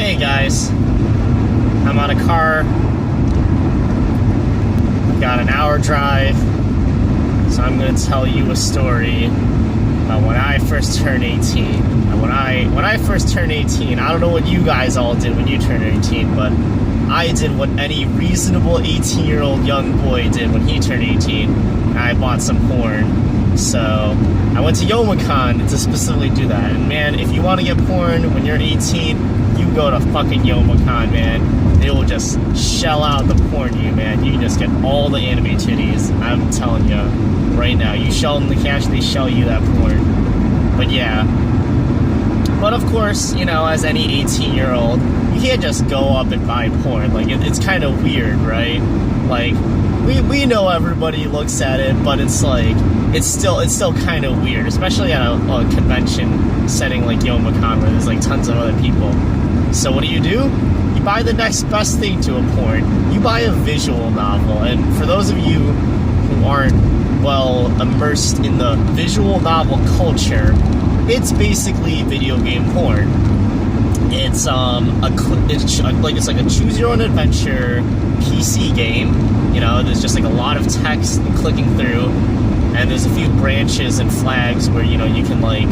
Hey guys, I'm on a car. I've got an hour drive, so I'm going to tell you a story about when I first turned 18. And when I first turned 18, I don't know what you guys all did when you turned 18, but I did what any reasonable 18-year-old young boy did when he turned 18. And I bought some porn. So I went to Youmacon to specifically do that. And man, if you want to get porn when you're 18, you go to fucking Youmacon, man. They will just shell out the porn to you, man. You can just get all the anime titties. I'm telling you right now. You shell them the cash, they shell you that porn. But yeah. But of course, you know, as any 18-year-old, you can't just go up and buy porn. Like, it's kind of weird, right? Like, we know everybody looks at it, but it's like, it's still kind of weird, especially at a convention setting like Youmacon where there's like tons of other people. So what do? You buy the next best thing to a porn. You buy a visual novel. And for those of you who aren't well immersed in the visual novel culture, it's basically video game porn. It's it's like a choose your own adventure PC game. You know, there's just like a lot of text and clicking through, and there's a few branches and flags where, you know, you can like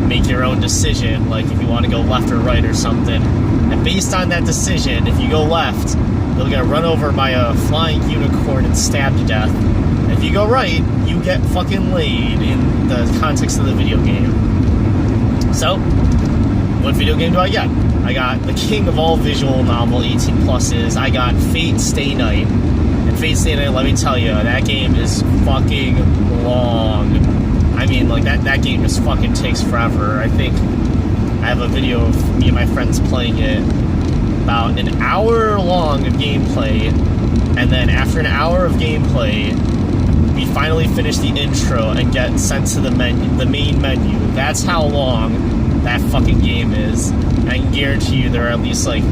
make your own decision, like if you want to go left or right or something. And based on that decision, if you go left, you'll get run over by a flying unicorn and stabbed to death. And if you go right, you get fucking laid in the context of the video game. So, what video game do I get? I got the king of all visual novel 18 pluses. I got Fate Stay Night. And Fate Stay Night, let me tell you, that game is fucking long. I mean, like, that game just fucking takes forever. I think I have a video of me and my friends playing it, about an hour long of gameplay, and then after an hour of gameplay, we finally finish the intro and get sent to the main menu. That's how long that fucking game is. And I can guarantee you there are at least like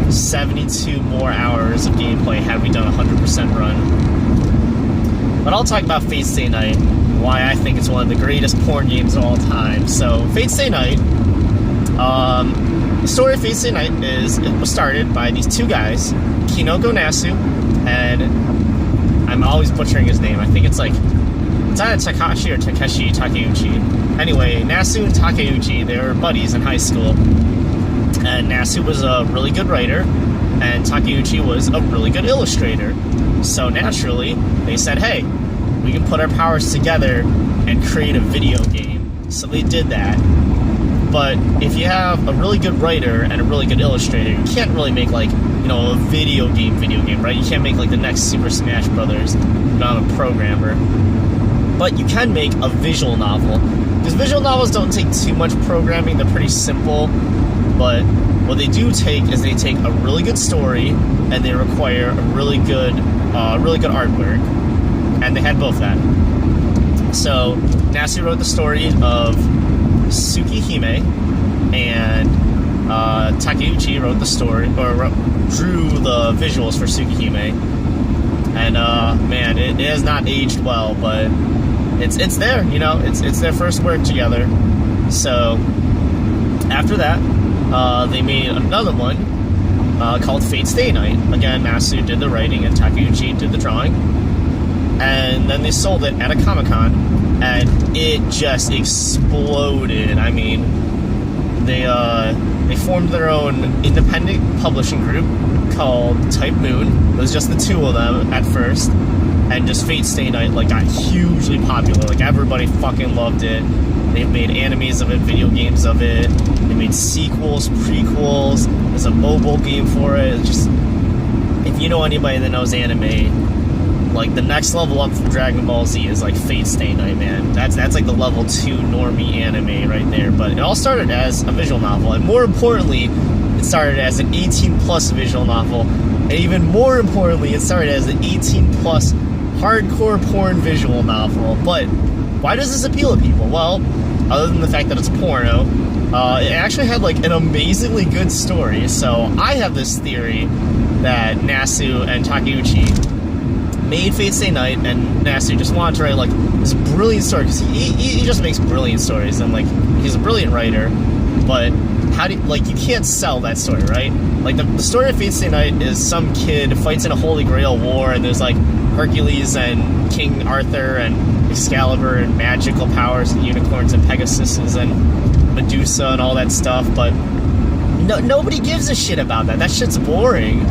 72 more hours of gameplay had we done a 100% run. But I'll talk about Fate Stay Night, why I think it's one of the greatest porn games of all time. So, Fate Stay Night, the story of Fate Stay Night was started by these two guys, Kinoko Nasu, and I'm always butchering his name. I think it's either Takashi or Takeshi Takeuchi. Anyway, Nasu and Takeuchi, they were buddies in high school. And Nasu was a really good writer, and Takeuchi was a really good illustrator. So naturally, they said, hey, we can put our powers together and create a video game. So they did that. But if you have a really good writer and a really good illustrator, you can't really make, like, you know, a video game, right? You can't make, like, the next Super Smash Brothers. You're not a programmer. But you can make a visual novel. Because visual novels don't take too much programming. They're pretty simple. But what they do take is they take a really good story and they require a really good artwork. And they had both that. So Nasu wrote the story of Tsukihime, and Takeuchi wrote the story, drew the visuals for Tsukihime. And man, it has not aged well, but it's there, you know, it's their first work together. So after that, they made another one called Fate Stay Night. Again, Nasu did the writing and Takeuchi did the drawing. And then they sold it at a Comic-Con, and it just exploded. I mean, they formed their own independent publishing group called Type Moon. It was just the two of them at first, and just Fate Stay Night like got hugely popular. Like, everybody fucking loved it. They've made animes of it, video games of it. They made sequels, prequels. There's a mobile game for it. It's just, if you know anybody that knows anime, like, the next level up from Dragon Ball Z is like Fate Stay Night, man. That's like the level 2 normie anime right there. But it all started as a visual novel, and more importantly, it started as an 18 plus visual novel, and even more importantly, it started as an 18 plus hardcore porn visual novel. But why does this appeal to people? Well, other than the fact that it's porno, it actually had like an amazingly good story. So I have this theory that Nasu and Takeuchi made Fate Stay Night, and Nasu just wanted to write like this brilliant story, because he just makes brilliant stories, and like, he's a brilliant writer. but how do you, like, you can't sell that story, right? Like, the story of Fate/stay night is some kid fights in a Holy Grail war, and there's like Hercules and King Arthur and Excalibur and magical powers and unicorns and Pegasuses and Medusa and all that stuff, but nobody gives a shit about that. That shit's boring.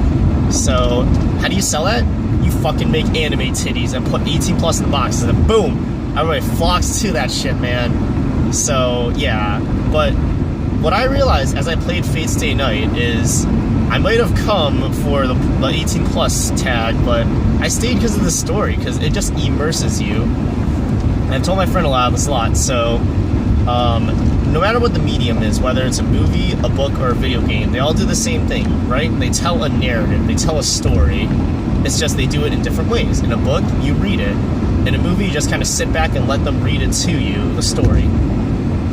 So how do you sell that? You fucking make anime titties and put 18 plus in the boxes, and then boom, everybody flocks to that shit, man. So yeah, but what I realized as I played Fate/stay night is I might have come for the 18 plus tag, but I stayed because of the story, because it just immerses you. And I've told my friend a lot, so no matter what the medium is, whether it's a movie, a book, or a video game, they all do the same thing, right? They tell a narrative, they tell a story. It's just they do it in different ways. In a book, you read it. In a movie, you just kind of sit back and let them read it to you, the story.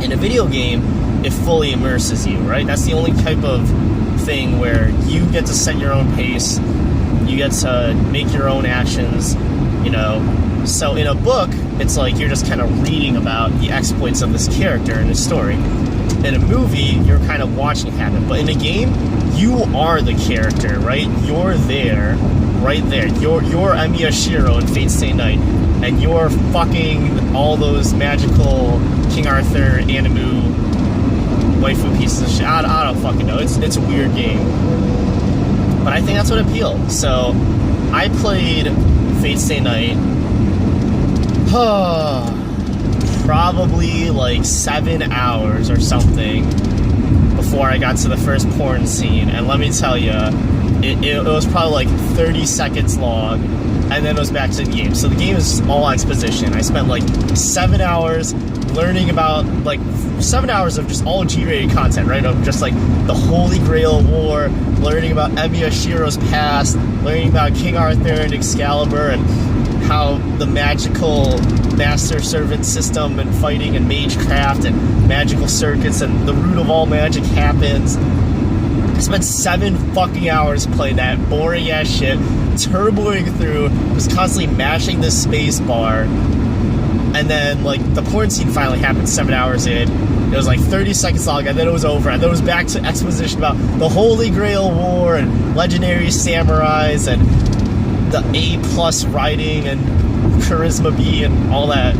In a video game, it fully immerses you, right? That's the only type of thing where you get to set your own pace, you get to make your own actions, you know. So in a book, it's like you're just kind of reading about the exploits of this character in his story. In a movie, you're kind of watching it happen. But in a game, you are the character, right? You're there, right there. You're Emiya Shiro in Fate/stay night, and you're fucking all those magical King Arthur, Animu, waifu pieces of shit. I don't fucking know. It's a weird game. But I think that's what appealed. So I played Fate/stay night probably like 7 hours or something before I got to the first porn scene, and let me tell you, it was probably like 30 seconds long, and then it was back to the game. So the game is all exposition. I spent like 7 hours learning about, like, 7 hours of just all G-rated content, right? Of just like the Holy Grail War, learning about Emiya Shiro's past, learning about King Arthur and Excalibur, and how the magical master-servant system and fighting and magecraft and magical circuits and the root of all magic happens. I spent 7 fucking hours playing that boring ass shit, turboing through, just constantly mashing the space bar. And then, like, the porn scene finally happened 7 hours in. It was like 30 seconds long, and then it was over. And then it was back to exposition about the Holy Grail War and legendary samurais and the A+ writing and Charisma B and all that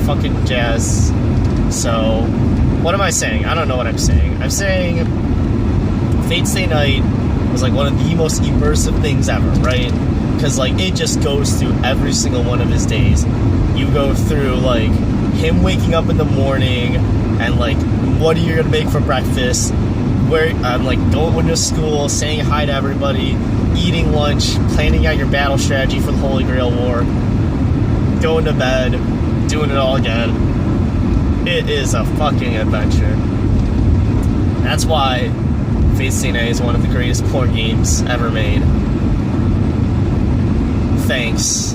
fucking jazz. So, what am I saying? I don't know what I'm saying. I'm saying Fate/stay night was like one of the most immersive things ever, right? Because, like, it just goes through every single one of his days. You go through, like, him waking up in the morning and, like, what are you gonna make for breakfast? Where I'm like going to school, saying hi to everybody, eating lunch, planning out your battle strategy for the Holy Grail War, going to bed, doing it all again. It is a fucking adventure. That's why Fate/stay night is one of the greatest porn games ever made. Thanks.